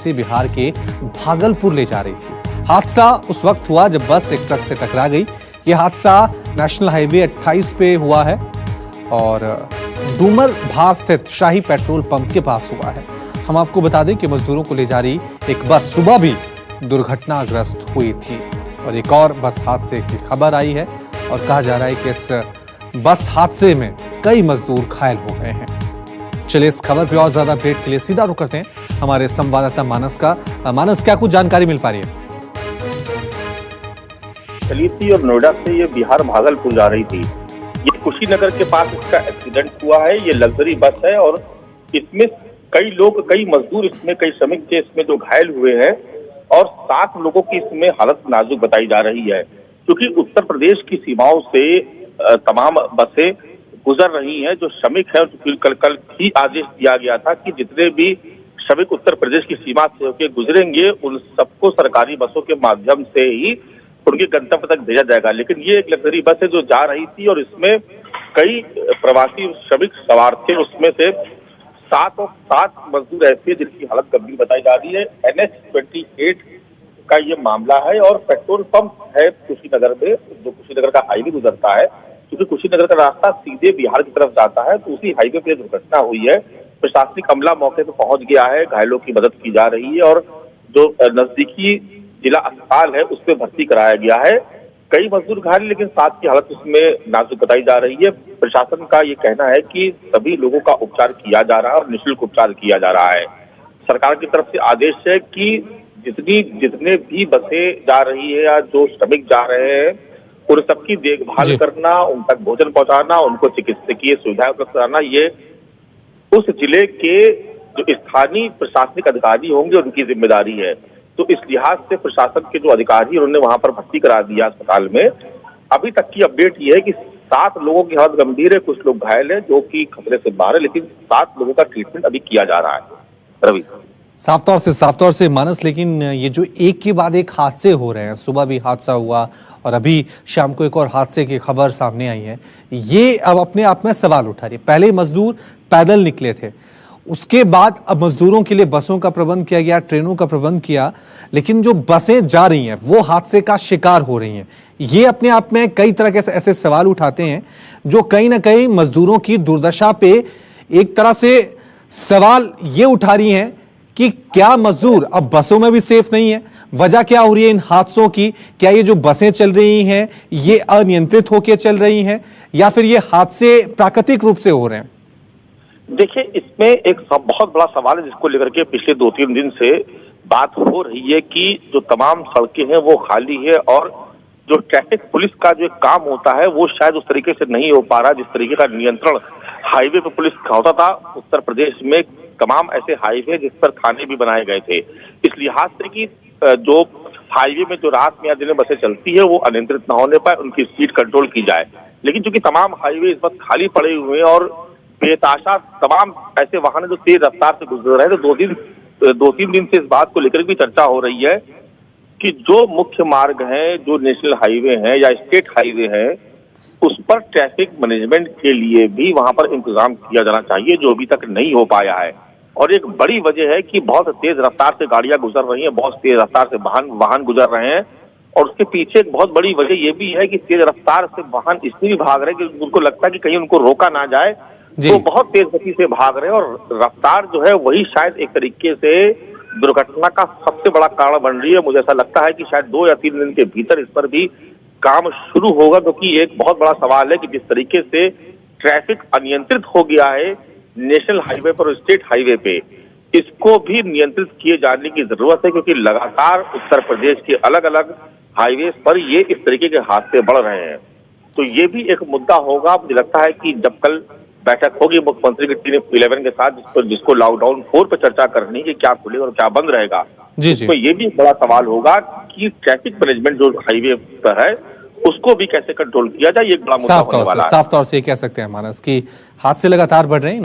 से बिहार के भागलपुर ले जा रही थी। हादसा उस वक्त हुआ जब बस एक ट्रक से टकरा गई। यह हादसा नेशनल हाईवे 28 पे हुआ है और डूमर भार स्थित शाही पेट्रोल पंप के पास हुआ है। हम आपको बता दें कि मजदूरों को ले जा रही एक बस सुबह भी दुर्घटनाग्रस्त हुई थी और एक और बस हादसे की खबर आई है और कहा जा रहा है कि इस बस हादसे में कई मजदूर घायल हो गए हैं। चलिए इस खबर पे और ज्यादा अपडेट के लिए सीधा रुख करते हैं हमारे संवाददाता मानस का। मानस, क्या कुछ जानकारी मिल पा रही है? चली थी और नोएडा से ये बिहार भागलपुर जा रही थी। ये कुशीनगर के पास इसका एक्सीडेंट हुआ है। ये लग्जरी बस है और इसमें कई लोग, कई मजदूर, इसमें कई श्रमिक थे इसमें जो घायल हुए हैं और 7 लोगों की इसमें हालत नाजुक बताई जा रही है, क्योंकि उत्तर प्रदेश की सीमाओं से तमाम बसें गुजर रही हैं। जो श्रमिक है कल ही आदेश दिया गया था कि जितने भी श्रमिक उत्तर प्रदेश की सीमा से होकर गुजरेंगे उन सबको सरकारी बसों के माध्यम से ही उनके गंतव्य तक भेजा जाएगा। लेकिन ये एक लग्जरी बस है जो जा रही थी और इसमें कई प्रवासी श्रमिक सवार थे। उसमें से 7 मजदूर ऐसे हैं जिनकी हालत गंभीर बताई जा रही है। NH-28 का ये मामला है और पेट्रोल पंप है कुशीनगर में, जो कुशीनगर का हाईवे गुजरता है। क्योंकि कुशीनगर का रास्ता सीधे बिहार की तरफ जाता है, तो उसी हाईवे पे दुर्घटना हुई है। प्रशासनिक अमला मौके पर पहुंच गया है, घायलों की मदद की जा रही है और जो नजदीकी जिला अस्पताल है उसमें भर्ती कराया गया है। कई मजदूर घायल, लेकिन 7 की हालत उसमें नाजुक बताई जा रही है। प्रशासन का ये कहना है कि सभी लोगों का उपचार किया जा रहा है और निःशुल्क उपचार किया जा रहा है। सरकार की तरफ से आदेश है कि जितने भी बसें जा रही है या जो श्रमिक जा रहे हैं उन सबकी देखभाल करना, उन तक भोजन पहुंचाना, उनको चिकित्सकीय सुविधाएं उपलब्ध कराना, ये उस जिले के जो स्थानीय प्रशासनिक अधिकारी होंगे उनकी जिम्मेदारी है। तो इस लिहाज से प्रशासन के जो अधिकारी उन्होंने वहां पर भर्ती करा दिया अस्पताल में। अभी तक की अपडेट ये है कि 7 लोगों की हालत गंभीर है, कुछ लोग घायल है जो कि खतरे से बाहर है, लेकिन 7 लोगों का ट्रीटमेंट अभी किया जा रहा है। रवि, साफ तौर से मानस, लेकिन ये जो एक के बाद एक हादसे हो रहे हैं, सुबह भी हादसा हुआ और अभी शाम को एक और हादसे की खबर सामने आई है, ये अब अपने आप में सवाल उठा रही है। पहले मजदूर पैदल निकले थे, उसके बाद अब मजदूरों के लिए बसों का प्रबंध किया गया, ट्रेनों का प्रबंध किया, लेकिन जो बसें जा रही हैं वो हादसे का शिकार हो रही हैं। ये अपने आप में कई तरह के ऐसे सवाल उठाते हैं जो कहीं ना कहीं मजदूरों की दुर्दशा पे एक तरह से सवाल ये उठा रही हैं कि क्या मजदूर अब बसों में भी सेफ नहीं है? वजह क्या हो रही है इन हादसों की? क्या ये जो बसें चल रही हैं ये अनियंत्रित होकर चल रही हैं या फिर ये हादसे प्राकृतिक रूप से हो रहे हैं? देखिए, इसमें एक बहुत बड़ा सवाल है जिसको लेकर के पिछले 2-3 दिन से बात हो रही है कि जो तमाम सड़कें हैं वो खाली है और जो ट्रैफिक पुलिस का जो काम होता है वो शायद उस तरीके से नहीं हो पा रहा जिस तरीके का नियंत्रण हाईवे पे पुलिस का होता था। उत्तर प्रदेश में तमाम ऐसे हाईवे जिस पर थाने भी बनाए गए थे, इस लिहाज से कि जो हाईवे में जो रात में या दिन में बसें चलती है वो अनियंत्रित न होने पाए, उनकी स्पीड कंट्रोल की जाए। लेकिन चूंकि तमाम हाईवे इस वक्त खाली पड़े हुए हैं और बेताशा तमाम ऐसे वाहन जो तेज रफ्तार से गुजर रहे हैं, तो 2-3 दिन से इस बात को लेकर भी चर्चा हो रही है कि जो मुख्य मार्ग हैं, जो नेशनल हाईवे हैं या स्टेट हाईवे हैं, उस पर ट्रैफिक मैनेजमेंट के लिए भी वहां पर इंतजाम किया जाना चाहिए, जो अभी तक नहीं हो पाया है। और एक बड़ी वजह है कि बहुत तेज रफ्तार से गाड़ियां गुजर रही हैं, बहुत तेज रफ्तार से वाहन गुजर रहे हैं और उसके पीछे एक बहुत बड़ी वजह ये भी है कि तेज रफ्तार से वाहन इसलिए भी भाग रहे हैं कि उनको लगता है कि कहीं उनको रोका ना जाए, तो बहुत तेज गति से भाग रहे हैं और रफ्तार जो है वही शायद एक तरीके से दुर्घटना का सबसे बड़ा कारण बन रही है। मुझे ऐसा लगता है कि शायद 2 या 3 दिन के भीतर इस पर भी काम शुरू होगा, क्योंकि एक बहुत बड़ा सवाल है कि जिस तरीके से ट्रैफिक अनियंत्रित हो गया है नेशनल हाईवे पर और स्टेट हाईवे पे, इसको भी नियंत्रित किए जाने की जरूरत है, क्योंकि लगातार उत्तर प्रदेश के अलग अलग हाईवे पर ये इस तरीके के हादसे बढ़ रहे हैं। तो ये भी एक मुद्दा होगा। मुझे लगता है कि जब कल बैठक होगी मुख्यमंत्री की टीम 11 के साथ, जिसको लॉकडाउन 4 पर चर्चा करनी है कि क्या खुलेगा और क्या बंद रहेगा, तो ये भी बड़ा सवाल होगा कि ट्रैफिक मैनेजमेंट जो हाईवे पर है उसको भी कैसे कंट्रोल किया जाए। ये एक बड़ा मुद्दा होने वाला है। साफ तौर से ये कह सकते हैं मानस कि हादसे लगातार बढ़ रहे हैं।